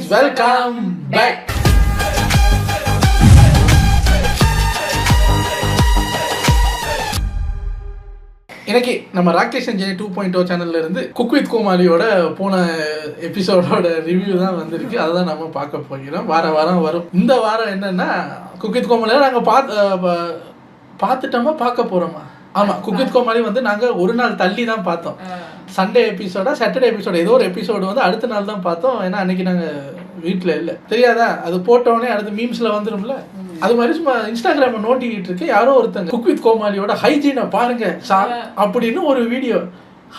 guys, welcome back. இன்னைக்கு நம்ம ராகேஷ் அஞ்சனி 2.0 சேனல்ல இருந்து குக் வித் கோமாளியோட போன எபிசோடோட ரிவ்யூ தான் வந்திருக்கு. அதை நம்ம பார்க்க போகிறோம். வாரம் வரும். இந்த வாரம் என்னன்னா குக் வித் கோமாளியை நாங்கள் பார்த்துட்டோமா பார்க்க போகிறோமா? ஆமாம், குக் வித் கோமாளி வந்து நாங்கள் ஒரு நாள் தள்ளி தான் பார்த்தோம். சண்டே எபிசோடா சாட்டர்டே எபிசோட ஏதோ ஒரு எபிசோடு வந்து அடுத்த நாள் தான் பார்த்தோம். ஏன்னா அன்னைக்கு நாங்கள் வீட்டில் இல்லை, தெரியாதா? அது போட்டோடனே அடுத்து மீம்ஸில் வந்துடும்ல. அது மாதிரி சும்மா இன்ஸ்டாகிராம நோட்டிக்கிட்டு இருக்கு. யாரோ ஒருத்தங்க குக் வித் கோமாளியோட ஹைஜீனை பாருங்க அப்படின்னு ஒரு வீடியோ.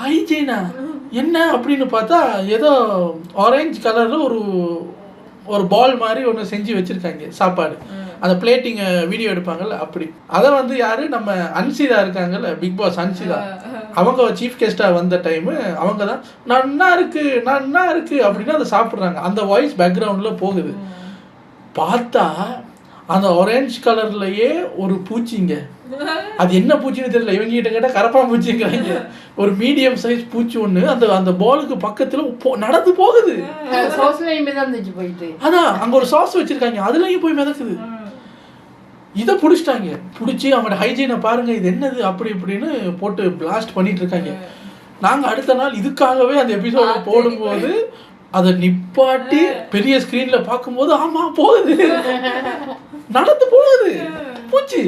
ஹைஜீனா என்ன அப்படின்னு பார்த்தா ஏதோ ஆரஞ்சு கலர்ல ஒரு பால் மாதிரி ஒன்று செஞ்சு வச்சிருக்காங்க சாப்பாடு. அந்த பிளேட்டிங் வீடியோ எடுப்பாங்கல்ல அப்படி. அதை வந்து யாரு நம்ம அன்சிதா இருக்காங்கல்ல, பிக் பாஸ் அன்சிதா, அவங்க சீஃப் கெஸ்டா வந்த டைமு அவங்க தான் நன்னா இருக்கு அப்படின்னு அதை சாப்பிட்றாங்க. அந்த வாய்ஸ் பேக்ரவுண்ட்ல போகுது. பார்த்தா அந்த ஆரஞ்சு கலர்லயே ஒரு பூச்சிங்க. அது என்ன பூச்சின்னு தெரியல. இவங்க கிட்ட கேட்டா கரப்பா பூச்சிங்கிறாங்க. ஒரு மீடியம் சைஸ் பூச்சி ஒண்ணு அந்த பாலுக்கு பக்கத்துல நடந்து போகுது. அதான் அங்க ஒரு சாஸ் வச்சிருக்காங்க, அதுலயும் போய் மிதக்குது. இதை பிடிச்சிட்டாங்க. பிடிச்சி அவங்களோட ஹைஜீனை பாருங்க, இது என்னது அப்படி இப்படின்னு போட்டு பிளாஸ்ட் பண்ணிட்டு இருக்காங்க. நாங்க அடுத்த நாள் இதுக்காகவே அந்த எபிசோட போடும்போது அதை நிப்பாட்டி பெரிய ஸ்கிரீன்ல பார்க்கும்போது ஆமா போகுது, நடந்து போகுது பூச்சி.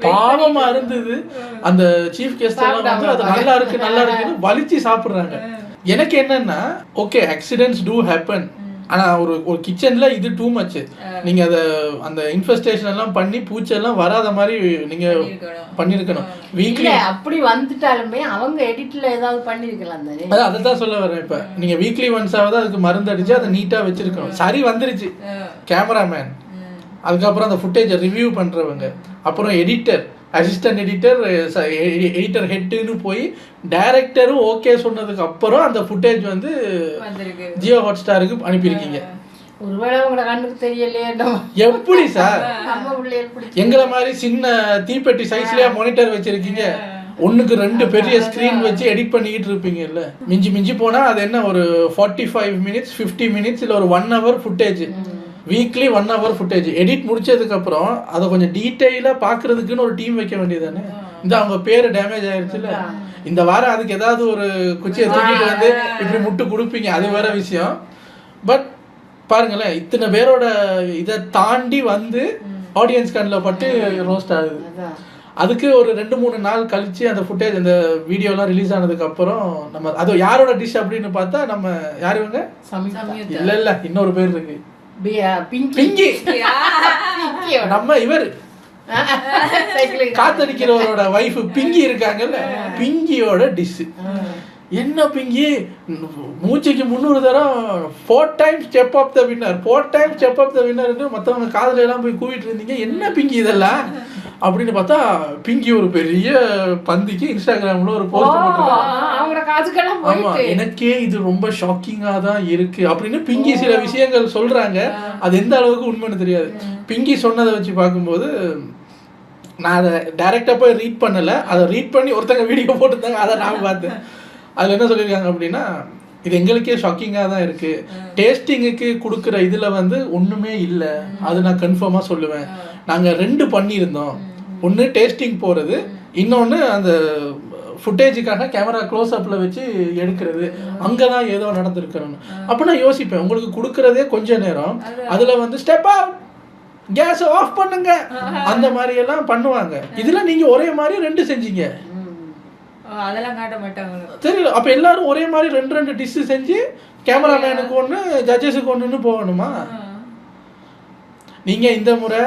பாவமா இருந்தது. அந்த சீஃப் கெஸ்ட் எல்லாம் வந்து அது நல்லா இருக்குன்னு வலிச்சு சாப்பிடுறாங்க. எனக்கு என்னன்னா, ஓகே ஆக்சிடென்ட்ஸ் டூ ஹேப்பன், ஆனா ஒரு கிச்சன்ல இது டூ மச். நீங்க அந்த இன்ஃபெஸ்டேஷன் எல்லாம் பண்ணி பூச்செல்லாம் வராத மாதிரி நீங்க பண்ணிருக்கணும். வீக்லி அப்படி வந்துட்டாலுமே அவங்க எடிட்ல ஏதாவது பண்ணிருக்கலாம் தானே. அதான் சொல்ல வரேன். இப்ப நீங்க வீக்லி ஒன்ஸ் ஆவது அதுக்கு மருந்து அடிச்சு அதை நீட்டா வச்சிருக்கணும். சரி வந்துருச்சு கேமராமேன், அதுக்கப்புறம் அந்த ஃபுட்டேஜை ரிவ்யூ பண்ணுறவங்க, அப்புறம் எடிட்டர், அசிஸ்டன்ட் எடிட்டர் ஹெட்டுன்னு போய் டைரக்டரும் ஓகே சொன்னதுக்கு அப்புறம் அந்த ஃபுட்டேஜ் வந்து ஜியோ ஹாட் ஸ்டாருக்கு அனுப்பியிருக்கீங்க. ஒருவேளை உங்களோட கண்ணுக்கு தெரியலையே. எப்படி சார் எங்களை மாதிரி சின்ன தீப்பெட்டி சைஸ்லயா மானிட்டர் வச்சிருக்கீங்க? ஒன்றுக்கு 2 பெரிய ஸ்க்ரீன் வச்சு எடிட் பண்ணிக்கிட்டு இருப்பீங்கல்ல. மிஞ்சி போனால் அது என்ன ஒரு 45 மினிட்ஸ் 50 மினிட்ஸ் இல்லை ஒரு 1 hour footage. Weekly 1 hour footage edit முடிச்சதுக்கப்புறம் அதை கொஞ்சம் டீட்டெயிலாக பார்க்குறதுக்குன்னு ஒரு டீம் வைக்க வேண்டியதானே. இந்த அவங்க பேர் டேமேஜ் ஆயிடுச்சுல்ல. இந்த வாரம் அதுக்கு ஏதாவது ஒரு குச்சியை தூக்கிட்டு வந்து இப்படி முட்டு கொடுப்பீங்க, அது வேற விஷயம். பட் பாருங்களேன், இத்தனை பேரோட இதை தாண்டி வந்து ஆடியன்ஸ் கண்ணில் பட்டு ரோஸ்ட் ஆகுது. அதுக்கு ஒரு 2-3 நாள் கழிச்சு அந்த ஃபுட்டேஜ் அந்த வீடியோலாம் ரிலீஸ் ஆனதுக்கு அப்புறம் நம்ம அது யாரோட டிஷ் அப்படின்னு பார்த்தா நம்ம யார் இவங்க இல்ல இன்னொரு பேர் இருக்கு, பிங்கி. நம்ம இவர் காத்தடிக்கிறவரோட வைஃப் பிங்கி இருக்காங்கல்ல, பிங்கியோட டிஷ். என்ன பிங்கி மூச்சுக்கு 300 தரம் 4 times step of the winner 4 times step of the வின்னர்னு மற்றவங்க காதல எல்லாம் போய் கூவிட்டு இருந்தீங்க. என்ன பிங்கி இதெல்லாம் அப்படின்னு பார்த்தா பிங்கி ஒரு பெரிய பந்திக்கு இன்ஸ்டாகிராம்ல ஒரு போஸ்ட் போட்டுருக்காங்க. ஆமா, எனக்கே இது ரொம்ப ஷாக்கிங்கா தான் இருக்கு அப்படின்னு பிங்கி சில விஷயங்கள் சொல்றாங்க. அது எந்த அளவுக்கு உண்மைன்னு தெரியாது. பிங்கி சொன்னதை வச்சு பார்க்கும்போது நான் அதை டைரக்டா போய் ரீட் பண்ணல, அதை ரீட் பண்ணி ஒருத்தங்க வீடியோ போட்டுருந்தாங்க, அதை நான் பார்த்தேன். அதில் என்ன சொல்லியிருக்காங்க அப்படின்னா, இது எங்களுக்கே ஷாக்கிங்காக தான் இருக்குது. டேஸ்டிங்குக்கு கொடுக்குற இதில் வந்து ஒன்றுமே இல்லை, அது நான் கன்ஃபார்மாக சொல்லுவேன். நாங்கள் 2 பண்ணியிருந்தோம். ஒன்று டேஸ்டிங் போகிறது, இன்னொன்று அந்த ஃபுட்டேஜுக்காக கேமரா க்ளோஸ்அப்பில் வச்சு எடுக்கிறது. அங்கே தான் ஏதோ நடந்திருக்கிறோன்னு. அப்போ நான் யோசிப்பேன், உங்களுக்கு கொடுக்குறதே கொஞ்ச நேரம், அதில் வந்து ஸ்டெப் அவுட் கேஸை ஆஃப் பண்ணுங்க அந்த மாதிரியெல்லாம் பண்ணுவாங்க. இதில் நீங்கள் ஒரே மாதிரி 2 செஞ்சீங்க, அதெல்லாம் காட்ட மாட்டாங்க தெரியல. அப்ப எல்லாரும் ஒரே மாதிரி 2 டிஷ் செஞ்சு கேமராமேனுக்கு ஒன்று ஜட்ஜஸுக்கு ஒன்றுன்னு போகணுமா? நீங்க இந்த முறை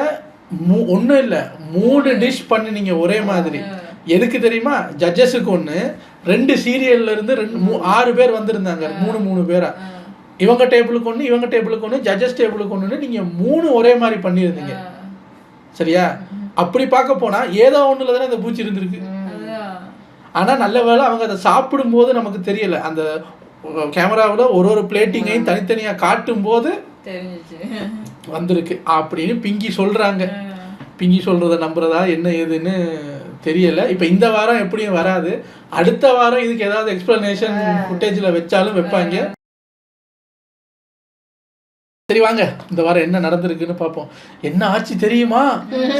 ஒன்றும் இல்லை 3 டிஷ் பண்ணினீங்க ஒரே மாதிரி. எதுக்கு தெரியுமா? ஜட்ஜஸுக்கு ஒன்று, 2 சீரியல்ல இருந்து 6 பேர் வந்திருந்தாங்க, 3 பேரா. இவங்க டேபிளுக்கு ஒன்று, இவங்க டேபிளுக்கு ஒன்று, ஜட்ஜஸ் டேபிளுக்கு ஒன்றுன்னு நீங்க 3 ஒரே மாதிரி பண்ணியிருந்தீங்க. சரியா? அப்படி பார்க்க போனா ஏதோ ஒண்ணுல தானே அந்த பூச்சி இருந்திருக்கு. ஆனா நல்ல வேளை அவங்க அதை சாப்பிடும்போது நமக்கு தெரியல. அந்த கேமராவில் ஒரு பிளேட்டிங்கையும் தனித்தனியா காட்டும் போது வந்திருக்கு அப்படின்னு பிங்கி சொல்றாங்க. பிங்கி சொல்றத நம்புறதா என்ன ஏதுன்னு தெரியல. இப்போ இந்த வாரம் எப்படியும் வராது, அடுத்த வாரம் இதுக்கு ஏதாவது எக்ஸ்பிளனேஷன் ஃபுட்டேஜில் வச்சாலும் வைப்பாங்க. சரி வாங்க இந்த வாரம் என்ன நடந்திருக்குன்னு பார்ப்போம். என்ன ஆச்சு தெரியுமா?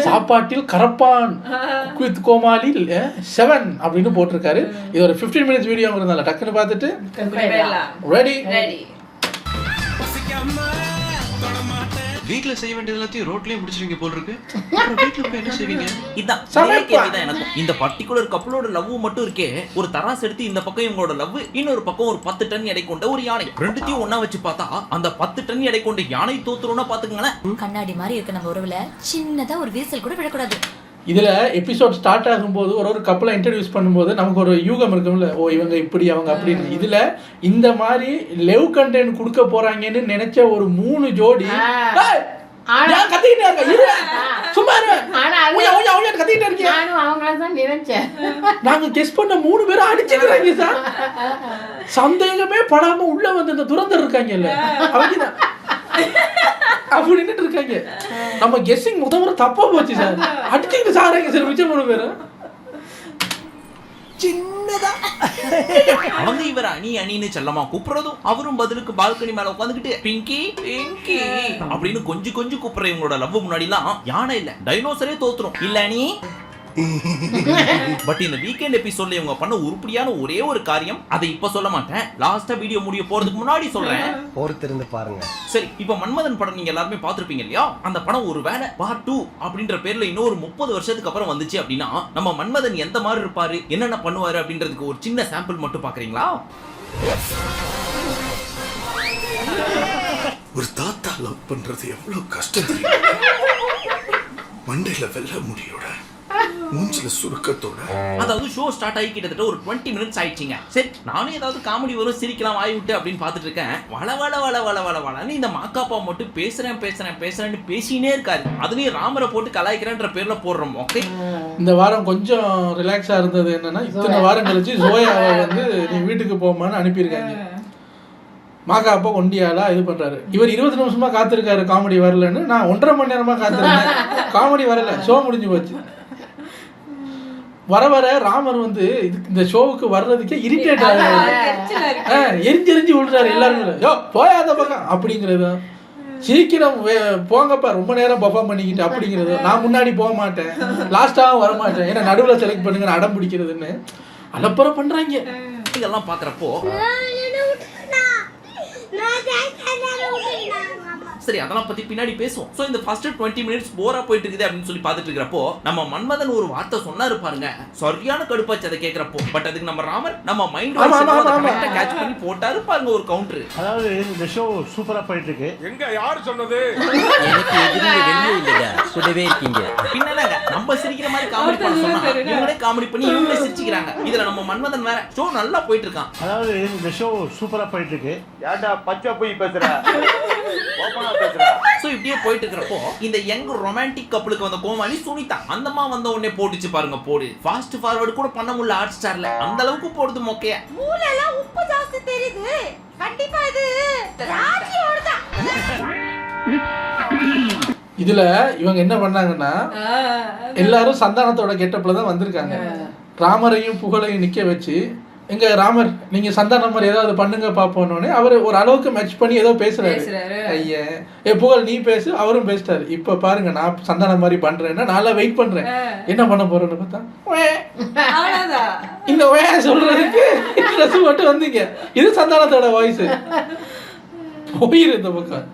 சாப்பாட்டில் கரப்பான் வித் கோமாளி 7 அப்படின்னு போட்டிருக்காரு. இது ஒரு 15 மினிட்ஸ் வீடியோ இருந்தால டக்குன்னு பார்த்துட்டு ரெடி. வீட்ல செய்ய வேண்டியது எல்லாத்தையும் ரோட்லயே முடிச்சிருங்க போல இருக்கு. வீட்ல போய் என்ன செய்வீங்க? இதான் கேள்விதான் எனக்கும். இந்த பர்டிகுலர் கப்பலோட லவ் மட்டும் இருக்கே, ஒரு தராசு எடுத்து இந்த பக்கம் இவங்களோட லவ், இன்னொரு பக்கம் ஒரு 10 டன் எடை கொண்ட ஒரு யானை, ரெண்டுத்தையும் ஒண்ணா வச்சு பார்த்தா அந்த 10 டன் எடை கொண்ட யானை தோத்துறோம்னா பாத்துக்கங்களேன். கண்ணாடி மாதிரி இருக்கு நம்ம உறவுல, சின்னதா ஒரு வீசல் கூட விடக்கூடாது. இதில் எபிசோட் ஸ்டார்ட் ஆகும்போது ஒரு கப்பலை இன்ட்ரடியூஸ் பண்ணும்போது நமக்கு ஒரு யூகம் இருக்கும்ல, ஓ இவங்க இப்படி அவங்க அப்படின்னு. இதில் இந்த மாதிரி லவ் கண்டென்ட் கொடுக்க போறாங்கன்னு நினைச்ச ஒரு 3 ஜோடி நாங்க கெஸ் பண்ண 3 பேரும் அடிச்சுக்கிறாங்க சார். சந்தேகமே படாம உள்ள வந்து இந்த துரந்தர் இருக்காங்கல்ல அவங்க அப்படின்னு இருக்காங்க. நம்ம கெஸ்ஸிங் முதல்ல தப்பா போச்சு சார். அடிச்சுக்கிட்டு சாராங்க சார் மிச்சம் 3 பேரும். சின்னதா அவங்க இவர் அணின்னு செல்லமா கூப்பிடுறதும், அவரும் பதிலுக்கு பால்கனி மேல உட்காந்துக்கிட்டு பிங்கி பிங்கி அப்படின்னு கொஞ்சம் கூப்பிடுற இவங்களோட லவ் முன்னாடிலாம் யானை இல்ல டைனோசரே தோத்துரும் இல்ல நீ. பட் இந்த வீக்கெண்ட் எபிசோட்ல இவங்க பண்ண உருப்படியான ஒரே ஒரு காரியம், அதை இப்ப சொல்ல மாட்டேன், லாஸ்டா வீடியோ முடிய போறதுக்கு முன்னாடி சொல்றேன், பொறுத்திருந்து பாருங்க. சரி, இப்ப மன்மதன் படம் நீங்க எல்லாருமே பாத்துருப்பீங்க இல்லையா? அந்த படம் ஒரு வேளை பார்ட் 2 அப்படின்ற பேர்ல இன்னொரு 30 வருஷத்துக்கு அப்புறம் வந்துச்சு அப்படின்னா நம்ம மன்மதன் எந்த மாதிரி இருப்பாரு, என்னென்ன பண்ணுவாரு அப்படின்றதுக்கு ஒரு சின்ன சாம்பிள் மட்டும் பாக்குறீங்களா? ஒரு தாத்தா லவ் பண்றது எவ்வளவு கஷ்டம். மண்டையில வெள்ள முடியோட, மூஞ்சில சுருக்கத்தோட. அதாவது ஷோ ஸ்டார்ட் ஆகி கிட்டத்தட்ட ஒரு 20 மினிட்ஸ் ஆயிடுச்சுங்க. சரி, நானும் ஏதாவது காமெடி வரும் சிரிக்கலாம் வாய் விட்டு அப்படின்னு பார்த்துட்டு இருக்கேன். வளன்னு இந்த மாக்காப்பா மட்டும் பேசுறேன்னு பேசினே இருக்காரு. அதுலயும் ராமரை போட்டு கலாய்க்கிறேன்ற பேர்ல போடுறோம். ஓகே, இந்த வாரம் கொஞ்சம் ரிலாக்ஸா இருந்தது என்னன்னா, இத்தனை வாரம் கழிச்சு ஜோயாவை வந்து நீ வீட்டுக்கு போமான்னு அனுப்பியிருக்காங்க. மாக்கா அப்பா ஒண்டியாலா இது பண்றாரு. இவர் 20 நிமிஷமா காத்திருக்காரு காமெடி வரலன்னு. நான் 1.5 மணி நேரமா காத்திருக்கேன், காமெடி வரல, ஷோ முடிஞ்சு போச்சு. வர ராமர் வந்து இந்த ஷோவுக்கு வர்றதுக்கே இரிட்டேட் ஆகுது, எரிஞ்சு விழுறாரு எல்லாருமே. யோ போயாத பக்கம் அப்படிங்கிறது, சீக்கிரம் போங்கப்பா ரொம்ப நேரம் பர்ஃபார்ம் பண்ணிக்கிட்டு அப்படிங்கிறது. நான் முன்னாடி போக மாட்டேன், லாஸ்டாகவும் வர மாட்டேன், ஏன்னா நடுவில் செலக்ட் பண்ணுங்க அடம் பிடிக்கிறதுன்னு அலப்பறம் பண்றாங்க. இதெல்லாம் பாக்குறப்போ சரி, அதெல்லாம் பத்தி பின்னாடி பேசுவோம். சோ இந்த ஃபர்ஸ்ட் 20 மினிட்ஸ் போரா போயிட்டு இருக்குது அப்படின்னு சொல்லி பார்த்துட்டு இருக்கிறப்போ நம்ம மன்மதன் ஒரு வார்த்தை சொன்னாரு பாருங்க, சரியான கடுப்பாச்சு அதை கேட்கிறப்போ. பட் அதுக்கு நம்ம ராமர் நம்ம மைண்ட் வாய்ஸ் கேட்ச் பண்ணி போட்டாரு பாருங்க ஒரு கவுண்டர். அதாவது இந்த ஷோ சூப்பரா போயிட்டு இருக்கு. எங்க யார் சொன்னது? எனக்கு எதிரிங்க வெளியே இல்லையா, கூடவே இருக்கீங்க. பின்னாங்க நம்ம சிரிக்கிற மாதிரி காமெடி பண்ண சொன்னா இவங்களே காமெடி பண்ணி இவங்களே சிரிச்சுக்கிறாங்க. இதுல நம்ம மன்மதன் வேற ஷோ நல்லா போயிட்டு இருக்கான். அதாவது இந்த ஷோ சூப்பரா போயிட்டு இருக்கு. யாடா பச்சை போய் பேசுற, ஓபனா பேசுற. சோ இப்படியே போயிட்டு இருக்கிறப்போ இந்த யங் ரொமான்டிக் கப்பலுக்கு வந்த கோமாளி சுனிதா அந்தமா வந்த உடனே போட்டுச்சு பாருங்க போடு. ஃபாஸ்ட் ஃபார்வர்ட் கூட பண்ண முடியல ஹாட் ஸ்டார்ல, அந்த அளவுக்கு போடுது மொக்கைய. மூளைலாம் உப்பு ஜாஸ்தி தெரியுது, கண்டிப்பா இது ராஜியோட தான். இதுல இவங்க என்ன பண்ணாங்கன்னா, எல்லாரும் சந்தானத்தோட கெட்டப்ல தான் வந்திருக்காங்க. ராமரையும் புகழையும் நிக்க வச்சு, எங்க ராமர் நீங்க சந்தானம் மாதிரி ஏதாவது பண்ணுங்க பாப்போன்னு அவர் ஒரு அளவுக்கு மேட்ச் பண்ணி ஏதோ பேசுறாரு. ஐயா புகழ் நீ பேசு, அவரும் பேசிட்டாரு. இப்ப பாருங்க நான் சந்தானம் மாதிரி பண்றேன்னா நான் வெயிட் பண்றேன், என்ன பண்ண போறேன்னு பார்த்தா இந்த சொல்றதுக்கு ட்ரெஸ் மட்டும் வந்தீங்க. இது சந்தானத்தோட வாய்ஸ் போயிரு இந்த பக்கம்.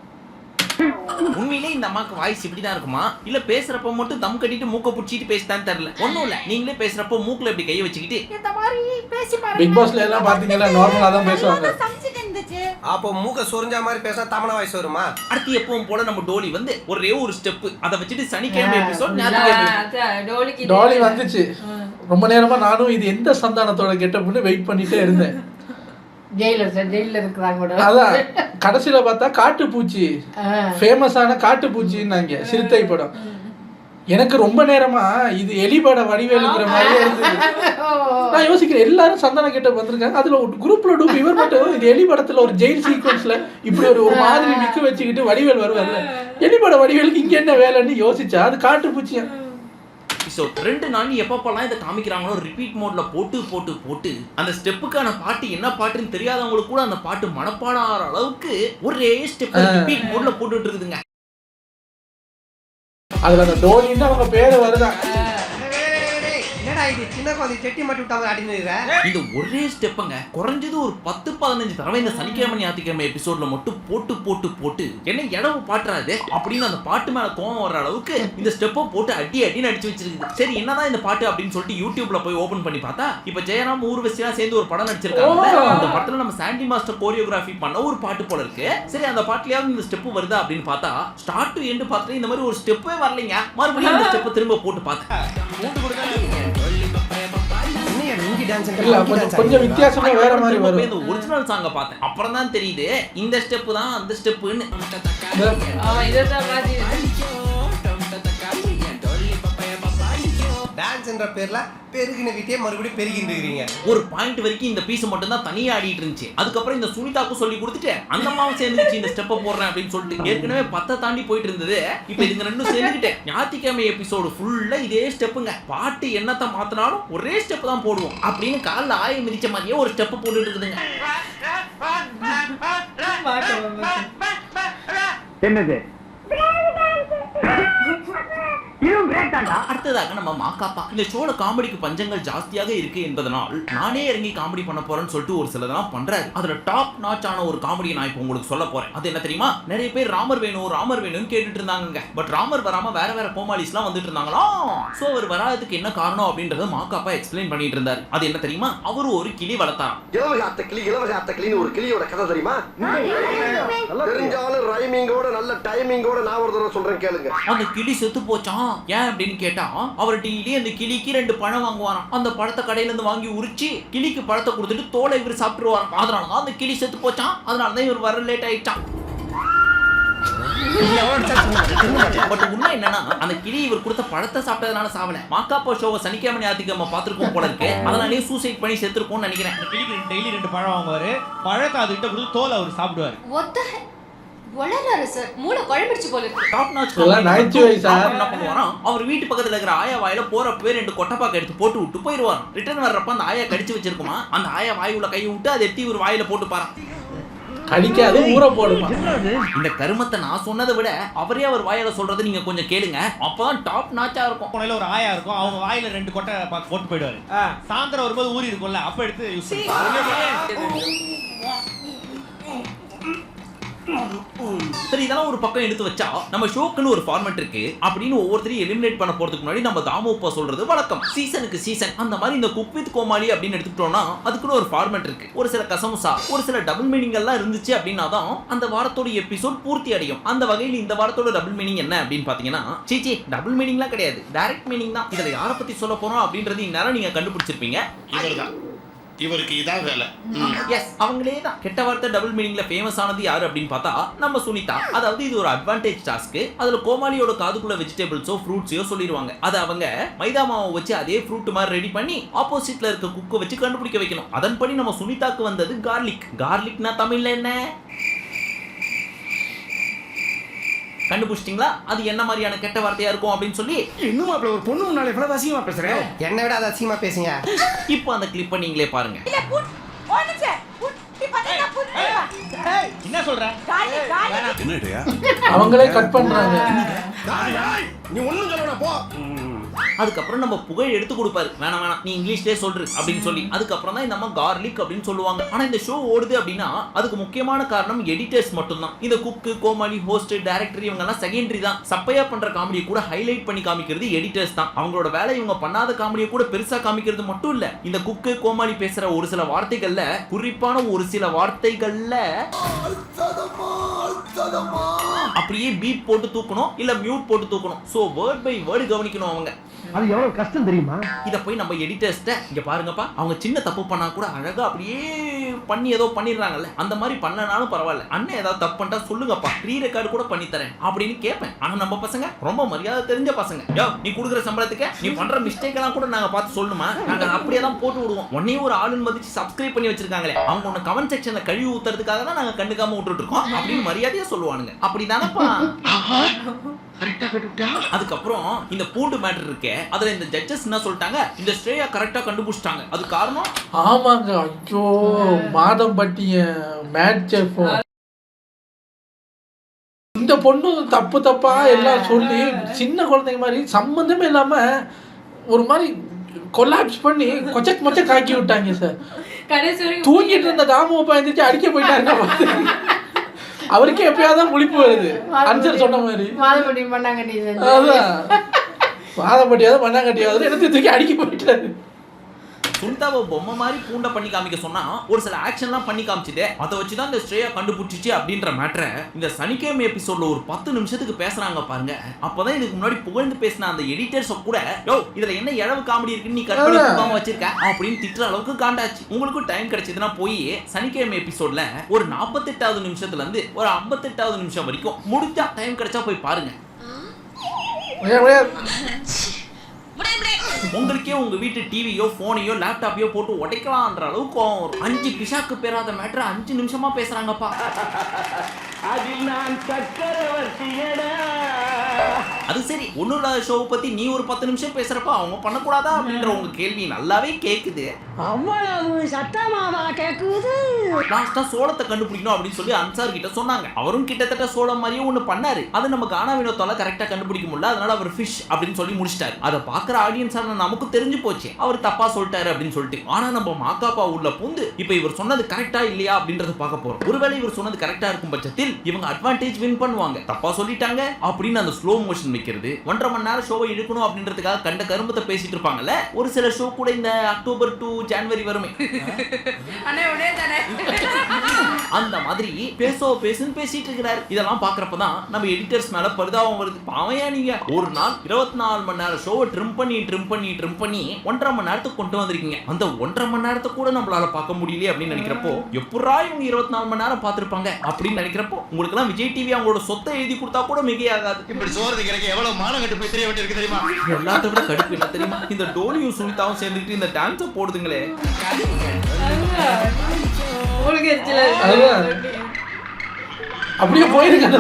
உண்மையிலே இந்த அம்மாக்கு வாய்ஸ் இப்படிதான் இருக்குமா, இல்ல பேசுறப்ப மட்டும் தம் கட்டிட்டு மூக்க புடிச்சிட்டு பேசுதான்னு தெரியல. ஒண்ணும் இல்ல, நீங்களே பேசுறப்ப மூக்குல இப்படி கையை வச்சுக்கிட்டு இந்த மாதிரி பேசி பாருங்க. பிக் பாஸ்ல எல்லாம் பாத்தீங்களா நார்மலா தான் பேசுவாங்க. சம்சிட்டு இருந்துச்சு. அப்போ மூக்க சொரிஞ்ச மாதிரி பேச தமிழ வாய்ஸ் வருமா? அடுத்து எப்பவும் போல நம்ம டோலி வந்து ஒரே ஒரு ஸ்டெப் அதை வச்சுட்டு சனிக்கிழமை எபிசோட் டோலி வந்துச்சு. ரொம்ப நேரமா நானும் இது எந்த சந்தானத்தோட கெட்டப்னு வெயிட் பண்ணிட்டே இருந்தேன். ஜெயில இருக்கிறாங்க. அதான் கடைசியில பார்த்தா காட்டுப்பூச்சி, ஃபேமஸான காட்டுப்பூச்சின்னாங்க சிறுத்தை படம். எனக்கு ரொம்ப நேரமா இது எலிபட வடிவேலுங்கிற மாதிரியே இருந்தது. நான் யோசிக்கிறேன் எல்லாரும் சந்தான கெட்டப் வந்திருக்காங்க, அதுல ஒரு குரூப்ல டூப் இவர் மட்டும் இது எலி படத்துல ஒரு ஜெயில் சீக்வன்ஸ்ல இப்படி ஒரு மாதிரி விக்கு வச்சுக்கிட்டு வடிவேல் வருவார்ல, எலிபட வடிவேலுக்கு இங்க என்ன வேலைன்னு யோசிச்சா அது காட்டுப்பூச்சியா. எபிசோட் 2 நாள் எப்பப்பெல்லாம் இதை காமிக்கிறாங்களோ ரிப்பீட் மோட்ல போட்டு போட்டு போட்டு அந்த ஸ்டெப்புக்கான பாட்டு என்ன பாட்டுன்னு தெரியாதவங்களுக்கு கூட அந்த பாட்டு மனப்பாடம் ஆகிற அளவுக்கு ஒரே ஸ்டெப் ரிப்பீட் மோட்ல போட்டுட்டு இருக்குதுங்க. அதுல அந்த டோலின்னு அவங்க பேரு வருதான். என்னடா இது சின்ன குழந்தை செட்டி மாட்டி விட்டாங்க அப்படின்னு இந்த ஒரே ஸ்டெப்புங்க குறைஞ்சது ஒரு 10-15 தடவை இந்த சனிக்கிழமை ஞாயிற்றுக்கிழமை எபிசோட்ல மட்டும் போட்டு போட்டு போட்டு என்ன இடவு பாட்டுறாது அப்படின்னு அந்த பாட்டு மேல கோவம் வர்ற அளவுக்கு இந்த ஸ்டெப்பை போட்டு அடி அடின்னு அடிச்சு வச்சிருக்குது. சரி என்னதான் இந்த பாட்டு அப்படின்னு சொல்லிட்டு யூடியூப்ல போய் ஓபன் பண்ணி பார்த்தா இப்ப ஜெயராம் ஊர்வசியெல்லாம் சேர்ந்து ஒரு படம் நடிச்சிருக்காங்க. அந்த படத்துல நம்ம சாண்டி மாஸ்டர் கோரியோகிராஃபி பண்ண ஒரு பாட்டு போல இருக்கு. சரி அந்த பாட்டுலயாவது இந்த ஸ்டெப் வருதா அப்படின்னு பார்த்தா ஸ்டார்ட் டு எண்ட் பார்த்துட்டு இந்த மாதிரி ஒரு ஸ்டெப்பே வரலைங்க. மறுபடியும் இந்த ஸ்டெப்பை திரும்ப போட்டு பார்த்தேன். கொஞ்சம் வித்தியாசமா வேற மாதிரி வரும். இந்த ஒரிஜினல் சாங்க பார்த்தேன். அப்புறம் தான் தெரியுது இந்த ஸ்டெப் தான் அந்த ஸ்டெப்னு. இதான் பாத்தீங்க டான்ஸ் என்ற பேர்ல பெருகின வீட்டே மறுபடியும் பெருகிட்டு இருக்கீங்க. ஒரு பாயிண்ட் வரைக்கும் இந்த பீஸ் மட்டும் தான் தனியா ஆடிட்டு இருந்துச்சு. அதுக்கப்புறம் இந்த சுனிதாக்கு சொல்லி கொடுத்துட்டு அந்த அம்மாவும் சேர்ந்துச்சு இந்த ஸ்டெப்பை போடுறேன் அப்படின்னு சொல்லிட்டு ஏற்கனவே 10 தாண்டி போயிட்டு இருந்தது. இப்போ இதுங்க ரெண்டும் சேர்ந்துக்கிட்டு ஞாயிற்றுக்கிழமை எபிசோடு ஃபுல்லா இதே ஸ்டெப்புங்க. பாட்டு என்னத்தை மாத்தினாலும் ஒரே ஸ்டெப் தான் போடுவோம் அப்படின்னு காலில் ஆய மிதிச்ச மாதிரியே ஒரு ஸ்டெப் போட்டுட்டு இருக்குதுங்க. என்னது அடுத்ததாக நம்ம மாக்காப்பா இந்த ஷோல காமெடிக்கு பஞ்சங்கள் ஜாஸ்தியாக இருக்கு என்பதனால் நானே இறங்கி காமெடி பண்ண போறேன்னு சொல்லிட்டு ஒரு சிலதெல்லாம் பண்றாரு. அதுல டாப் நாச் ஆன ஒரு காமெடி நான் இப்போ உங்களுக்கு சொல்ல போறேன். அது என்ன தெரியுமா? நிறைய பேர் ராமர் வேணும்னு கேட்டுட்டு இருந்தாங்க. பட் ராமர் வராம வேற வேற கோமாளிஸ்லாம் வந்துட்டு இருந்தாங்களா. சோ அவர் வராததுக்கு என்ன காரணம் அப்படின்றத மாக்காப்பா எக்ஸ்பிளைன் பண்ணிட்டு இருந்தாரு. அது என்ன தெரியுமா? அவரு ஒரு கிளி வளர்த்தாராம். இலவகாத்த கிளின்னு ஒரு கிளியோட கதை தெரியுமா? தெரிஞ்சாலும் ரைமிங்கோட நல்ல டைமிங்கோட நான் ஒரு தடவை சொல்றேன் கேளுங்க. அந்த கிளி செத்து போச்சான். ஏன் அப்படின்னு கேட்டா அவர் டெய்லி அந்த கிளிக்கு 2 பழம் வாங்குவாராம். அந்த பழத்தை கடையில இருந்து வாங்கி உரிச்சு கிளிக்கு பழத்தை கொடுத்துட்டு தோலை இவர் சாப்பிட்டுருவாராம். அதனாலதான் அந்த கிளி செத்து போச்சான். அதனாலதான் இவர் வர லேட் ஆயிடுச்சான். பட் உண்மை என்னன்னா அந்த கிளி இவர் கொடுத்த பழத்தை சாப்பிட்டதுனால சாவல. மாக்காப்பா ஷோவை சனிக்கிழமை ஞாயிற்றுக்கிழமை பார்த்திருக்கோம் போல இருக்கு. அதனாலே சூசைட் பண்ணி செத்துருக்கும்னு நினைக்கிறேன். அந்த கிளிக்கு டெய்லி 2 பழம் வாங்குவாரு. பழத்தை அதுகிட்ட கொடுத்து தோலை அவர் சாப்பிடுவாரு. வளராரு சார் மூளை குழம்பிடுச்சு போல இருக்கு. டாப் நாச் என்ன பண்ணுவாராம்? அவர் வீட்டு பக்கத்துல இருக்கிற ஆயா வாயில போறப்பவே 2 கொட்டைப்பாக்க எடுத்து போட்டு விட்டு போயிருவார். ரிட்டர்ன் வர்றப்ப அந்த ஆயா கடிச்சு வச்சிருக்குமா. அந்த ஆயா வாய் உள்ள கையை விட்டு அதை எடுத்து ஒரு வாயில போட்டு பாராம். கடிக்காது ஊற போடுமா. இந்த கருமத்தை நான் சொன்னதை விட அவரே அவர் வாயில சொல்றது நீங்க கொஞ்சம் கேளுங்க. அப்பதான் டாப் நாச்சா இருக்கும். கொனையில ஒரு ஆயா இருக்கும். அவங்க வாயில 2 கொட்டை போட்டு போயிடுவாரு. சாயந்தரம் வரும்போது ஊறி இருக்கும்ல அப்ப எடுத்து யூஸ் சரி இதெல்லாம் ஒரு பக்கம் எடுத்து வச்சா நம்ம ஷோக்குன்னு ஒரு ஃபார்மேட் இருக்கு அப்படின்னு ஒவ்வொருத்தரையும் எலிமினேட் பண்ண போறதுக்கு முன்னாடி நம்ம தாமோப்பா சொல்றது வழக்கம். சீசனுக்கு சீசன் அந்த மாதிரி இந்த குக் வித் கோமாளி அப்படின்னு எடுத்துக்கிட்டோம்னா அதுக்குன்னு ஒரு ஃபார்மேட் இருக்கு. ஒரு சில கசமுசா ஒரு சில டபுள் மீனிங் எல்லாம் இருந்துச்சு அப்படின்னா தான் அந்த வாரத்தோட எபிசோட் பூர்த்தி அடையும். அந்த வகையில் இந்த வாரத்தோட டபுள் மீனிங் என்ன அப்படின்னு பாத்தீங்கன்னா சீச்சி டபுள் மீனிங்லாம் கிடையாது, டைரக்ட் மீனிங் தான். இதுல யாரை பத்தி சொல்ல போறோம் அப்படின்றது இந்நேரம் நீங்க கண்டுபிடிச்சிருப்பீங்க. இவருக்கு இதான் வேலை. எஸ் அவங்களே தான். கெட்ட வார்த்தை டபுள் மீனிங்ல ஃபேமஸ் ஆனது யாரு அப்படின்னு பார்த்தா நம்ம சுனிதா. அதாவது இது ஒரு அட்வான்டேஜ் டாஸ்க். அதுல கோமாளியோட காதுக்குள்ள வெஜிடபிள்ஸோ ஃப்ரூட்ஸோ சொல்லிடுவாங்க. அதை அவங்க மைதா மாவை வச்சு அதே ஃப்ரூட் மாதிரி ரெடி பண்ணி ஆப்போசிட்ல இருக்க குக்கை வச்சு கண்டுபிடிக்க வைக்கணும். அதன்படி நம்ம சுனிதாக்கு வந்தது கார்லிக். கார்லிக்னா தமிழ்ல என்ன கண்டுபிடிச்சிட்டீங்களா? அது என்ன மாதிரியான கெட்ட வார்த்தையா இருக்கும் அப்படின்னு சொல்லி. இன்னும் அப்படி ஒரு பொண்ணு முன்னால எவ்வளவு அசிங்கமா பேசுறேன். என்ன விட அது அசிங்கமா பேசுங்க. இப்போ அந்த கிளிப்பை நீங்களே பாருங்க. என்ன சொல்ற? அவங்களே கட் பண்றாங்க. நீ ஒண்ணும் சொல்லணும் போ. அதுக்கப்புறம் நம்ம புகழ் எடுத்து கொடுப்பாரு. வேணாம் நீ இங்கிலீஷ்லேயே சொல்று அப்படின்னு சொல்லி. அதுக்கப்புறம் தான் இந்த அம்மா கார்லிக் அப்படின்னு சொல்லுவாங்க. ஆனா இந்த ஷோ ஓடுது அப்படின்னா அதுக்கு முக்கியமான காரணம் எடிட்டர்ஸ் மட்டும்தான். இந்த குக்கு கோமாளி ஹோஸ்ட் டைரக்டர் இவங்க எல்லாம் செகண்டரி தான். சப்பையா பண்ற காமெடியை கூட ஹைலைட் பண்ணி காமிக்கிறது எடிட்டர்ஸ் தான். அவங்களோட வேலை இவங்க பண்ணாத காமெடியை கூட பெருசா காமிக்கிறது மட்டும் இல்ல. இந்த குக்கு கோமாளி பேசுற ஒரு சில வார்த்தைகள்ல குறிப்பான ஒரு சில வார்த்தைகள்ல அப்படியே பீப் போட்டு தூக்கணும் இல்ல மியூட் போட்டு தூக்கணும். சோ வேர்ட் பை வேர்ட் கவனிக்கணும் அவங்க. அது எவ்வளவு கஷ்டம் தெரியுமா? இத போய் நம்ம எடிட்டர்ஸ்ட்ட இங்க பாருங்கப்பா அவங்க சின்ன தப்பு பண்ணா கூட அழகா அப்படியே பண்ணி ஏதோ பண்ணிடுறாங்கல்ல அந்த மாதிரி பண்ணனாலும் பரவாயில்ல. அண்ணன் ஏதாவது தப்பு பண்ணிட்டா சொல்லுங்கப்பா ரீ ரெக்கார்டு கூட பண்ணி தரேன் அப்படின்னு கேட்பேன். ஆனா நம்ம பசங்க ரொம்ப மரியாதை தெரிஞ்ச பசங்க. யோ நீ கொடுக்குற சம்பளத்துக்கு நீ பண்ற மிஸ்டேக் எல்லாம் கூட நாங்க பார்த்து சொல்லுமா நாங்க அப்படியே தான் போட்டு விடுவோம். உடனே ஒரு ஆளுன்னு மதிச்சு சப்ஸ்கிரைப் பண்ணி வச்சிருக்காங்களே அவங்க உன்னை கமெண்ட் செக்ஷன்ல கழுவி ஊத்துறதுக்காக தான் நாங்க கண்டுக்காம விட்டுட்டு இருக்கோம் அப்படின்னு மரியாதையா சொல்லுவானுங்க. அப்படிதானப்பா? கரெக்டா கண்டுபிட்டா. அதுக்கப்புறம் இந்த பூண்டு மேட்டர் இருக்கே, அதுல இந்த ஜட்ஜஸ் என்ன சொல்லிட்டாங்க, இந்த ஸ்ரேயா கரெக்டா கண்டுபிடிச்சிட்டாங்க. அது காரணம் ஆமாங்க. ஐயோ, மாதம் பட்டிய மேட்ச் இந்த பொண்ணு தப்பு தப்பா எல்லாம் சொல்லி சின்ன குழந்தைங்க மாதிரி சம்பந்தமே இல்லாம ஒரு மாதிரி கொலாப்ஸ் பண்ணி கொச்சக் மொச்சக் காக்கி விட்டாங்க சார். கடைசி வரைக்கும் தூங்கிட்டு இருந்த தாமுப்பா எந்திரிச்சு அடிக்க போயிட்டாங்க. அவருக்கே எப்பயாவது முழிப்பு வருது அன்சர் சொன்ன மாதிரி. மாதப்பட்டி பண்ணாங்கட்டி அதான் மாதப்பட்டியாவது மண்ணாங்கட்டியாவது எடுத்து தூக்கி அடிக்க போயிட்டாரு. சுனிதாவை பொம்மை மாதிரி பூண்டை பண்ணி காமிக்க சொன்னா ஒரு சில ஆக்ஷன்லாம் பண்ணி காமிச்சுதே, அதை வச்சுதான் இந்த ஸ்ரேயா கண்டுபிடிச்சிச்சு அப்படின்ற மேட்டரை இந்த சனிக்கிழமை எபிசோட்ல ஒரு 10 நிமிஷத்துக்கு பேசுறாங்க பாருங்க. அப்பதான் இதுக்கு முன்னாடி புகழ்ந்து பேசின அந்த எடிட்டர்ஸ் கூட, யோ இதுல என்ன இழவு காமெடி இருக்குன்னு நீ கட் பண்ணி கொடுக்காம வச்சிருக்க அப்படின்னு திட்டுற அளவுக்கு காண்டாச்சு. உங்களுக்கும் டைம் கிடைச்சதுன்னா போய் சனிக்கிழமை எபிசோட்ல ஒரு 48வது நிமிஷத்துல இருந்து ஒரு 58வது நிமிஷம் வரைக்கும் முடிஞ்சா டைம் கிடைச்சா போய் பாருங்க. உங்களுக்கே உங்க வீட்டு டிவியோ போனையோ லேப்டாப்பையோ போட்டு உடைக்கலாம்ன்ற அளவுக்கு 5 பிசாக்கு பேராத மேட்டர் 5 நிமிஷமா பேசுறாங்கப்பா. அது சரி, ஒண்ணுல ஷோ பத்தி நீ ஒரு 10 நிமிஷம் பேசுறப்ப அவங்க பண்ணக்கூடாதா அப்படின்ற உங்க கேள்வி நல்லாவே கேக்குது. லாஸ்டா சோளத்தை கண்டுபிடிக்கணும் அப்படின்னு சொல்லி அன்சார் கிட்ட சொன்னாங்க. அவரும் கிட்டத்தட்ட சோளம் மாதிரியே ஒண்ணு பண்ணாரு. அது நம்ம கானா வினோத்தால கரெக்டா கண்டுபிடிக்க முடியல, அதனால அவர் ஃபிஷ் அப்படின்னு சொல்லி முடிச்சிட்டாரு. அதை பாக்குற ஆடியன்ஸ் நமக்கு தெரிஞ்சு போச்சு அவர் தப்பா சொல்லிட்டாரு அப்படின்னு சொல்லிட்டு. ஆனா நம்ம மாக்காப்பா உள்ள பூந்து இப்ப இவர் சொன்னது கரெக்டா இல்லையா அப்படின்றத பார்க்க போறோம். ஒருவேளை இவர் சொன்னது கரெக்டா இருக்கும் பட்சத்தில் இவங்க அட்வான்டேஜ் வின் பண்ணுவாங்க. தப்பா சொல்லிட்டாங்க அப்படின்னு அந்த ஸ்லோ மோஷன் வைக்கிறது, 1.5 மணி நேரம் ஷோவை எடுக்கணும் அப்படின்றதுக்காக கண்ட கரும்பத்தை பேசிட்டு இருப்பாங்கல்ல. ஒரு சில ஷோ கூட இந்த அக்டோபர் டு ஜனவரி வருமே, அந்த மாதிரி பேசுன்னு பேசிட்டு இருக்கிறாரு. இதெல்லாம் பாக்குறப்பதான் நம்ம எடிட்டர்ஸ் மேல பரிதாபம் வருது. பாவையா நீங்க ஒரு நாள் 24 மணி நேரம் ஷோவை ட்ரிம் பண்ணி 1.5 மணி நேரத்துக்கு கொண்டு வந்திருக்கீங்க. அந்த 1.5 மணி நேரத்தை கூட நம்மளால பார்க்க முடியல அப்படின்னு நினைக்கிறப்போ, எப்படா இவங்க 24 மணி நேரம் பார்த்திருப்பாங்க அப்படின்னு நினைக்கிறப்போ, உங்களுக்கு எல்லாம் விஜய் டிவி அவங்களோட சொத்தை எழுதி கொடுத்தா கூட மிகையாகாது. இப்படி சோறது கிடைக்க எவ்வளவு மானம் கட்டு போய் தெரிய வேண்டியிருக்கு தெரியுமா? எல்லாத்த விட கடுப்பு என்ன தெரியுமா, இந்த டோலியும் சுனிதாவும் சேர்ந்துட்டு இந்த டான்ஸை போடுதுங்களே. அப்படியே போயிருக்காங்க.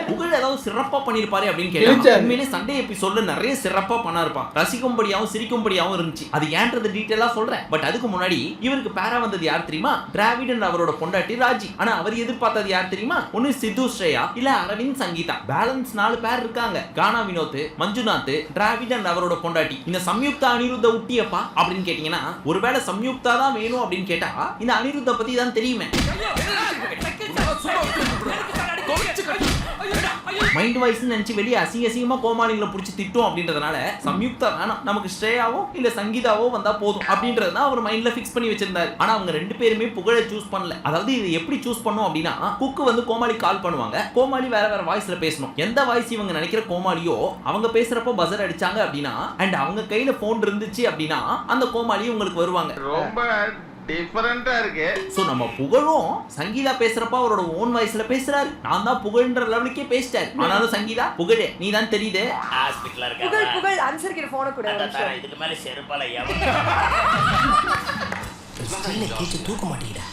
புகழ் ஏதாவது சிறப்பா பண்ணிருப்பாரு அப்படின்னு கேட்டா, உண்மையிலே சண்டே எபிசோட்ல நிறைய சிறப்பா பண்ணாருப்பா. ரசிக்கும்படியாவும் சிரிக்கும்படியாவும் இருந்துச்சு. அது ஏன்றது டீடைலா சொல்றேன். பட் அதுக்கு முன்னாடி இவருக்கு பேரா வந்தது யார் தெரியுமா? டிராவிட் அவரோட பொண்டாட்டி ராஜி. ஆனா அவர் எதிர்பார்த்தது யார் தெரியுமா? ஒன்னு சித்து ஸ்ரேயா இல்ல அரவிந்த் சங்கீதா. பேலன்ஸ் 4 பேர் இருக்காங்க. கானா வினோத், மஞ்சுநாத், டிராவிட் அவரோட பொண்டாட்டி. இந்த சம்யுக்தா அனிருத்த ஊட்டியப்பா அப்படின்னு கேட்டீங்கன்னா, ஒருவேளை சம்யுக்தா தான் வேணும் அப்படின்னு கேட்டா இந்த அனிருத்த பத்தி தான் தெரியுமே. மைண்ட் வாய்ஸ் நினைச்சு வெளியே அசிங்கமா கோமாளிகளை பிடிச்சி திட்டும் அப்படின்றதுனால சம்யுக்தா வேணாம், நமக்கு ஸ்ரேயாவோ இல்ல சங்கீதாவோ வந்தா போதும் அப்படின்றதுதான் அவர் மைண்ட்ல ஃபிக்ஸ் பண்ணி வச்சிருந்தாரு. ஆனா அவங்க 2 பேருமே புகழை சூஸ் பண்ணல. அதாவது இது எப்படி சூஸ் பண்ணும் அப்படின்னா, குக்கு வந்து கோமாளி கால் பண்ணுவாங்க, கோமாளி வேற வாய்ஸ்ல பேசணும். எந்த வாய்ஸ் இவங்க நினைக்கிற கோமாளியோ அவங்க பேசுறப்போ பஸர் அடிச்சாங்க அப்படின்னா, அண்ட் அவங்க கையில போன் இருந்துச்சு அப்படின்னா அந்த கோமாளி உங்களுக்கு வருவாங்க. ரொம்ப டிஃபரண்டா இருக்கு. சோ நம்ம புகழும் சங்கீதா பேசுறப்ப அவரோட ஓன் வாய்ஸ்ல பேசுறாரு. நான் தான் புகழ்ன்ற லெவலுக்கே பேசிட்டாரு. ஆனாலும் சங்கீதா புகழே நீ தான் தெரியுது. ஹாஸ்பிடல்ல இருக்க புகழ் ஆன்சர் கிட்ட போன் கூட இதுக்கு மேல செருப்பால ஸ்டீல கேச்சு தூக்க மாட்டீங்கடா.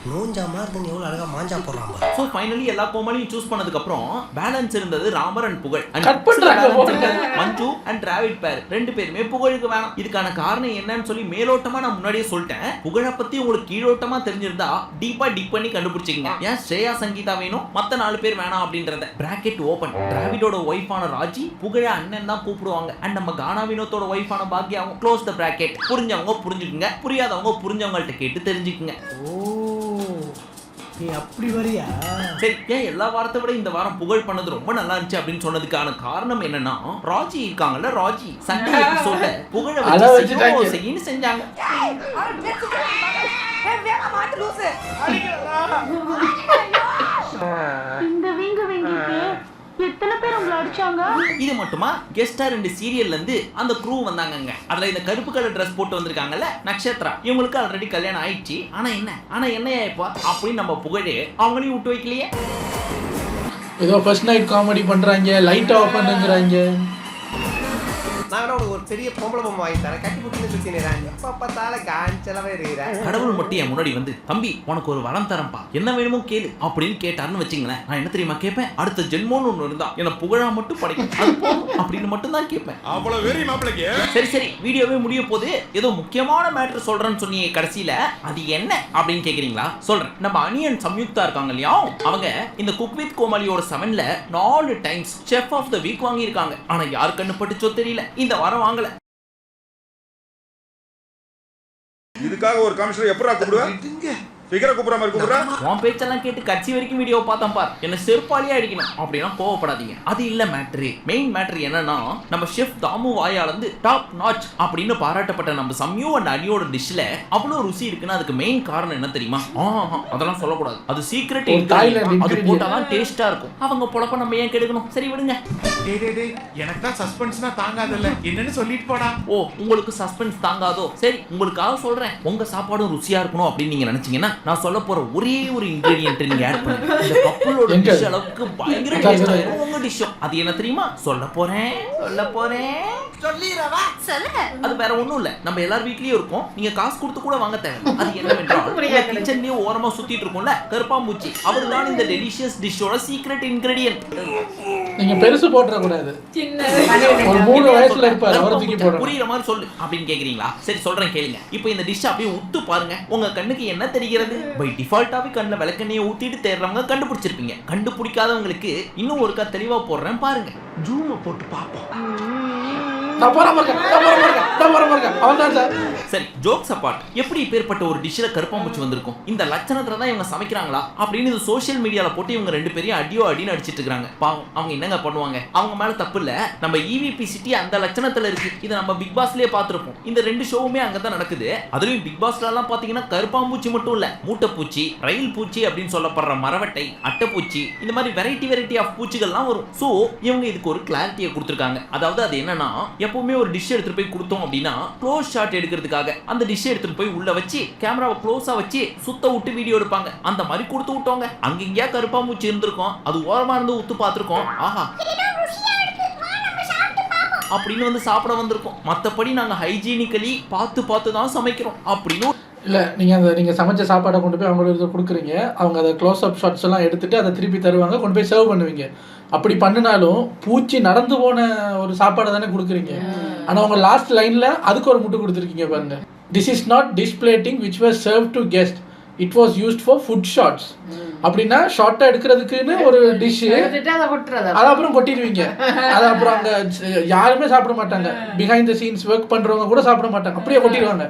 நோஞ்சா மாதிரி எவ்வளவு அழகா மாஞ்சா போறாங்க. சோ ஃபைனலி எல்லா கோமாளியும் சூஸ் பண்ணதுக்கு அப்புறம் பேலன்ஸ் இருந்தது ராமர் அண்ட் புகழ். கட் பண்றாங்க மஞ்சு அண்ட் டிராவிட் பேர் 2 பேருமே புகழுக்கு வேணாம். இதுக்கான காரணம் என்னன்னு சொல்லி மேலோட்டமா நான் முன்னாடியே சொல்லிட்டேன். புகழை பத்தி உங்களுக்கு கீழோட்டமா தெரிஞ்சிருந்தா டீப்பா டிப் பண்ணி கண்டுபிடிச்சிங்க. ஏன் ஸ்ரேயா சங்கீதா வேணும், மத்த 4 பேர் வேணாம் அப்படின்றத. Bracket open. டிராவிடோட ஒய்ஃபான ராஜி புகழ அண்ணன் தான் கூப்பிடுவாங்க. அண்ட் நம்ம கானா வினோத்தோட ஒய்ஃபான பாக்யாவும் க்ளோஸ் த பிராக்கெட். புரிஞ்சவங்க புரிஞ்சுக்குங்க, புரியாதவங்க புரிஞ்சவங்கள்ட்ட கேட்டு தெரிஞ்சுக்குங்க. நீ அப்படி வரியா? சரி, ஏன் எல்லா வாரத்தை விட இந்த வாரம் புகழ் பண்ணது ரொம்ப நல்லா இருந்துச்சு அப்படின்னு சொன்னதுக்கான காரணம் என்னன்னா, ராஜி இருக்காங்கல்ல, ராஜி சண்டே எபிசோட்ல புகழ வச்சு செய்யின்னு செஞ்சாங்க. இந்த வீங்க வீங்கிட்டு எத்தனை பேர் உங்களை அடிச்சாங்க? இது மட்டுமா, கெஸ்டா 2 சீரியல்ல இருந்து அந்த க்ரூ வந்தாங்கங்க. அதுல இந்த கருப்பு கலர் ட்ரெஸ் போட்டு வந்திருக்காங்கல்ல நக்ஷத்ரா, இவங்களுக்கு ஆல்ரெடி கல்யாணம் ஆயிடுச்சு. ஆனா என்னையா இப்ப அப்படின்னு நம்ம புகழே அவங்களையும் விட்டு வைக்கலையே. ஏதோ ஃபர்ஸ்ட் நைட் காமெடி பண்றாங்க, லைட் ஆஃப் பண்ணுங்கறாங்க. நான் உனக்கு ஒரு பெரிய பொம்பளை பொம்மை வாங்கி தரேன், கட்டி புட்டுன்னு சுத்தி நேரம் எப்ப பார்த்தாலும் காஞ்சலவே இருக்கிறேன். கடவுள் மட்டும் என் முன்னாடி வந்து தம்பி உனக்கு ஒரு வரம் தரம்பா, என்ன வேணுமோ கேளு அப்படின்னு கேட்டாருன்னு வச்சுங்களேன், நான் என்ன தெரியுமா கேட்பேன், அடுத்த ஜென்மோன்னு ஒண்ணு இருந்தா என்ன புகழா மட்டும் படைக்கும் அப்படின்னு மட்டும் தான் கேட்பேன். அவ்வளவு வெறி மாப்பிளைக்கு. சரி வீடியோவே முடிய போது, ஏதோ முக்கியமான மேட்டர் சொல்றேன்னு சொன்னீங்க கடைசியில, அது என்ன அப்படின்னு கேக்குறீங்களா? சொல்றேன். நம்ம அனியன் சம்யுக்தா இருக்காங்க இல்லையா, அவங்க இந்த குக் வித் கோமாளியோட 7ல 4 times chef of the week வாங்கி இருக்காங்க. ஆனா யார் கண்ணு பட்டுச்சோ தெரியல, இந்த வாரம் வாங்கல. இதுக்காக ஒரு கமிஷனர் எப்படா கூப்பிடுவேன்? ஃபிகரை கூப்பிடுற மாதிரி கூப்பிடுறா? உன் பேச்செல்லாம் கேட்டு கட்சி வரைக்கும் வீடியோ பார்த்தேன் பார், என்ன செருப்பாலியா அடிக்கணும் அப்படின்னா கோவப்படாதீங்க. அது இல்ல மேட்ரு. மெயின் மேட்ரு என்னன்னா, நம்ம ஷெஃப் தாமு வாயால இருந்து டாப் நாச் அப்படின்னு பாராட்டப்பட்ட நம்ம சம்யூ அண்ட் அனியோட டிஷ்ல அவ்வளவு ருசி இருக்குன்னா அதுக்கு மெயின் காரணம் என்ன தெரியுமா? அதெல்லாம் சொல்லக்கூடாது, அது சீக்ரெட். அது போட்டாதான் டேஸ்டா இருக்கும். அவங்க பொழப்ப நம்ம ஏன் கெடுக்கணும்? சரி விடுங்க. எனக்கு தான் சஸ்பென்ஸ்னா தாங்காதல்ல, என்னன்னு சொல்லிட்டு போடா. ஓ, உங்களுக்கு சஸ்பென்ஸ் தாங்காதோ? சரி உங்களுக்காக சொல்றேன். உங்க சாப்பாடும் ருசியா இருக்கணும் அப்படின்னு நீங்க நினைச்சீங்கன்னா நான் சொல்ல போற ஒரே ஒரு இன்கிரிடியன்ட் நீங்க ஆட் பண்ணுங்க. இந்த கப்பலோட டிஷ் அளவுக்கு பயங்கர டேஸ்டா இருக்கும் உங்க டிஷ். அது என்ன தெரியுமா? சொல்ல போறேன். சொல்லிரவா? சொல்லுங்க. அது வேற ஒண்ணும் இல்ல, நம்ம எல்லார் வீட்லயும் இருக்கும், நீங்க காசு கொடுத்து கூட வாங்க தேவை. அது என்னவென்றால் கிச்சன்லயே ஓரமா சுத்திட்டு இருக்கும்ல கருப்பாம்பூச்சி, அவர்தான் இந்த டெலிஷியஸ் டிஷ்ஷோட சீக்ரெட் இன்கிரிடியன்ட். நீங்க பெருசு போட்ற கூடாது, ஒரு 3 வயசுல இருப்பாரு அவரை தூக்கி போடுற. புரியுற மாதிரி சொல்லு அப்படின்னு கேக்குறீங்களா? சரி சொல்றேன் கேளுங்க. இப்போ இந்த டிஷ் அப்படியே உத்து பாருங்க, உங்க கண்ணுக்கு என்ன தெரிகிறது? பை டிஃபால்ட்டாவே கண்ணுல விளக்கெண்ணையை ஊத்திட்டு தேடுறவங்க கண்டுபிடிச்சிருப்பீங்க. கண்டுபிடிக்காதவங்களுக்கு இன்னும் ஒருக்கா தெளிவா போடுறேன் பாருங்க. ஜூமை போட்டு பார்ப்போம். சரி ஜோக்ஸ் அப்பார்ட், எப்படி பேர்பட்ட ஒரு டிஷ்ல கருப்பாம்பூச்சி வந்திருக்கும்? இந்த லட்சணத்துல தான் இவங்க சமைக்கிறாங்களா அப்படின்னு இந்த சோஷியல் மீடியால போட்டு இவங்க 2 பேரையும் அடின்னு அடிச்சிட்டு இருக்காங்க. பாவம், அவங்க என்னங்க பண்ணுவாங்க? அவங்க மேல தப்பு இல்ல, நம்ம EVP சிட்டி அந்த லட்சணத்துல இருக்கு. இதை நம்ம பிக் பாஸ்லயே பார்த்திருப்போம். இந்த 2 ஷோவுமே அங்கதான் நடக்குது. அதுலயும் பிக் பாஸ்ல எல்லாம் பாத்தீங்கன்னா கருப்பாம்பூச்சி மட்டும் இல்ல, மூட்டைப்பூச்சி, ரயில் பூச்சி அப்படின்னு சொல்லப்படுற மரவட்டை, அட்டைப்பூச்சி, இந்த மாதிரி வெரைட்டி ஆஃப் பூச்சிகள்லாம் வரும். சோ இவங்க இதுக்கு ஒரு கிளாரிட்டியை கொடுத்திருக்காங்க. அதாவது அது என்னன்னா, எப்பவுமே ஒரு டிஷ் எடுத்துட்டு போய் கொடுத்தோம் அப்படின்னா க்ளோஸ் ஷாட் எடுக்கிறதுக்காக அந்த டிஷ் எடுத்துட்டு போய் உள்ள வச்சு கேமராவை க்ளோஸா வச்சு சுத்த விட்டு வீடியோ எடுப்பாங்க. அந்த மாதிரி கொடுத்து விட்டோங்க. அங்கங்கயா கருப்பாம்பூச்சி இருந்திருக்கும், அது ஓரமா இருந்து உத்து பார்த்திருக்கோம், ஆஹா அப்படின்னு வந்து சாப்பிட வந்திருக்கோம். மற்றபடி நாங்க ஹைஜீனிக்கலி பார்த்து தான் சமைக்கிறோம் அப்படின்னு இல்லை. நீங்கள் சமைச்ச சாப்பாடை கொண்டு போய் அவங்களுக்கு கொடுக்குறீங்க, அவங்க அதை க்ளோஸ் அப் ஷாட்ஸ் எல்லாம் எடுத்துகிட்டு அதை திருப்பி தருவாங்க, கொண்டு போய் சர்வ் பண்ணுவீங்க. அப்படி பண்ணினாலும் பூச்சி நடந்து போன ஒரு சாப்பாடை தானே கொடுக்குறீங்க. ஆனால் அவங்க லாஸ்ட் லைனில் அதுக்கு ஒரு முட்டு கொடுத்துருக்கீங்க பாருங்க. This is not dish plating which was serve to guest, it was used for food shots. அப்படின்னா ஷார்ட்டாக எடுக்கிறதுக்குன்னு ஒரு டிஷ்ஷு, அதை அப்புறம் கொட்டிடுவீங்க. அதை அப்புறம் அங்கே யாருமே சாப்பிட மாட்டாங்க, பிஹைண்ட் த சீன்ஸ் ஒர்க் பண்ணுறவங்க கூட சாப்பிட மாட்டாங்க, அப்படியே கொட்டிடுவாங்க.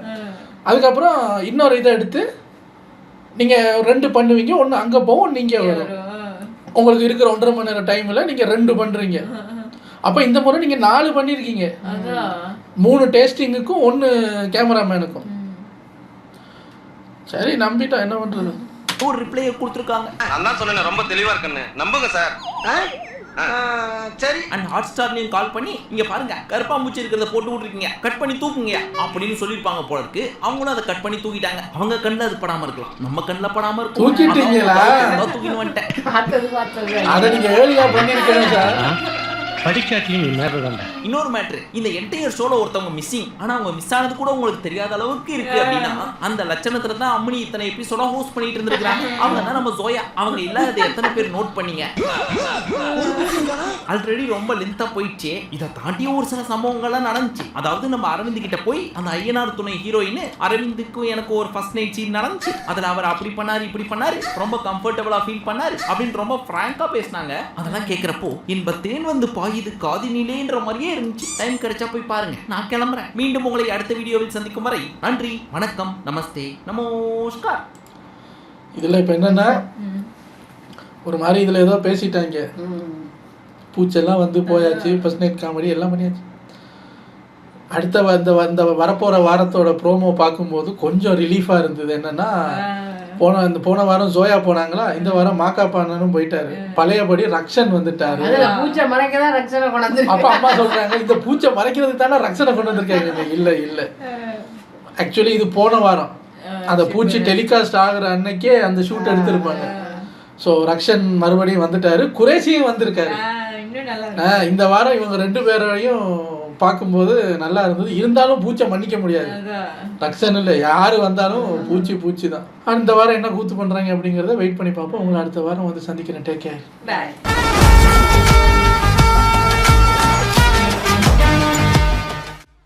அதுக்கப்புறம் இன்னொரு இதை எடுத்து நீங்கள் 2 பண்ணுவீங்க, ஒன்று அங்கே போகும், நீங்கள் வரும். உங்களுக்கு இருக்கிற 1.5 மணி நேரம் டைமில் நீங்கள் 2 பண்ணுறீங்க. அப்போ இந்த முறை நீங்கள் 4 பண்ணியிருக்கீங்க, 3 டேஸ்டிங்குக்கும் 1 கேமராமேனுக்கும். சரி நம்பிட்டோம், என்ன பண்ணுறது? ஒரு ரிப்ளையை கொடுத்துருக்காங்க. நான் தான் சொன்னேன் ரொம்ப தெளிவா இருக்குன்னு, நம்புங்க சார். சரி. அண்ட் ஹாட்ஸ்டார்லயும் கால் பண்ணி இங்க பாருங்க கருப்பாம்பூச்சி இருக்கிறத போட்டு விட்டுருக்கீங்க, கட் பண்ணி தூக்குங்க அப்படின்னு சொல்லிருப்பாங்க போல இருக்கு. அவங்களும் அதை கட் பண்ணி தூக்கிட்டாங்க. அவங்க கண்ணில் அது படாம இருக்கலாம், நம்ம கண்ணில் படாம இருக்கும். தூக்கிட்டீங்களா? தூக்கின்னு வந்துட்டேன். அதை நீங்க ஏர்லியா பண்ணிருக்கீங்க சார். படிக்காட்டியும் மேட்டர். இன்னொரு மேட்ரு, இந்த என்டையர் ஷோல ஒருத்தவங்க மிஸ்ஸிங், ஆனா அவங்க மிஸ் ஆனது கூட உங்களுக்கு தெரியாத அளவுக்கு இருக்கு அப்படின்னா அந்த லட்சணத்துல தான் அம்மனி இத்தனை எபிசோட ஹோஸ்ட் பண்ணிட்டு இருந்திருக்காங்க. அவங்க தான் நம்ம ஜோயா. அவங்க இல்லாத எத்தனை பேர் நோட் பண்ணீங்க? ஆல்ரெடி ரொம்ப லென்த்தா போயிடுச்சு. இதை தாண்டி ஒரு சில சம்பவங்கள்லாம் நடந்துச்சு. அதாவது நம்ம அரவிந்த் கிட்ட போய் அந்த ஐயனார் துணை ஹீரோயின் அரவிந்துக்கும் எனக்கு ஒரு ஃபர்ஸ்ட் நைட் சீன் நடந்துச்சு. அதுல அவர் அப்படி பண்ணாரு இப்படி பண்ணாரு, ரொம்ப கம்ஃபர்டபுளா ஃபீல் பண்ணாரு அப்படின்னு ரொம்ப பிராங்கா பேசினாங்க. அதெல்லாம் கேட்கிறப்போ இன்ப தேன் வந்து இது காதினிலேன்ற மாதிரியே இருந்துச்சு. டைம் கிடைச்சா போய் பாருங்க. நான் கிளம்புறேன். மீண்டும் உங்களை அடுத்த வீடியோவில் சந்திக்கும் வரை நன்றி, வணக்கம், நமஸ்தே, நமஸ்கார். இதுல இப்ப என்னன்னா ஒரு மாதிரி இதுல ஏதோ பேசிட்டாங்க, பூச்செல்லாம் வந்து போயாச்சு, ஃபர்ஸ்ட் நைட் காமெடி எல்லாம் பண்ணியாச்சு. அடுத்த வரப்போற வாரத்தோட ப்ரோமோ பார்க்கும்போது கொஞ்சம் ரிலீஃபா இருந்தது. என்னன்னா போன வாரம் ஜோயா போனாங்களா, இந்த வாரம் மாக்காப்பா அண்ணனும் போயிட்டாரு. பழையபடி ரக்ஷன் வந்துட்டாரு. அப்ப அம்மா சொல்றாங்க இந்த பூச்சை மறைக்கிறதுக்கு தானே ரக்ஷனை கொண்டு வந்திருக்காங்க. இல்ல ஆக்சுவலி இது போன வாரம் அந்த பூச்சி டெலிகாஸ்ட் ஆகுற அன்னைக்கே அந்த ஷூட் எடுத்திருப்பாங்க. ஸோ ரக்ஷன் மறுபடியும் வந்துட்டாரு, குரேஷியும் வந்திருக்காரு. இந்த வாரம் இவங்க 2 பேரையும் பார்க்கும்போது நல்லா இருந்தது. இருந்தாலும் பூச்சை மன்னிக்க முடியாது. ரக்ஷன் இல்லை, யார் வந்தாலும் பூச்சி தான். அந்த வாரம் என்ன கூத்து பண்ணுறாங்க அப்படிங்கிறத வெயிட் பண்ணி பார்ப்போம். உங்களை அடுத்த வாரம் வந்து சந்திக்கிறேன். Take care. பாய்.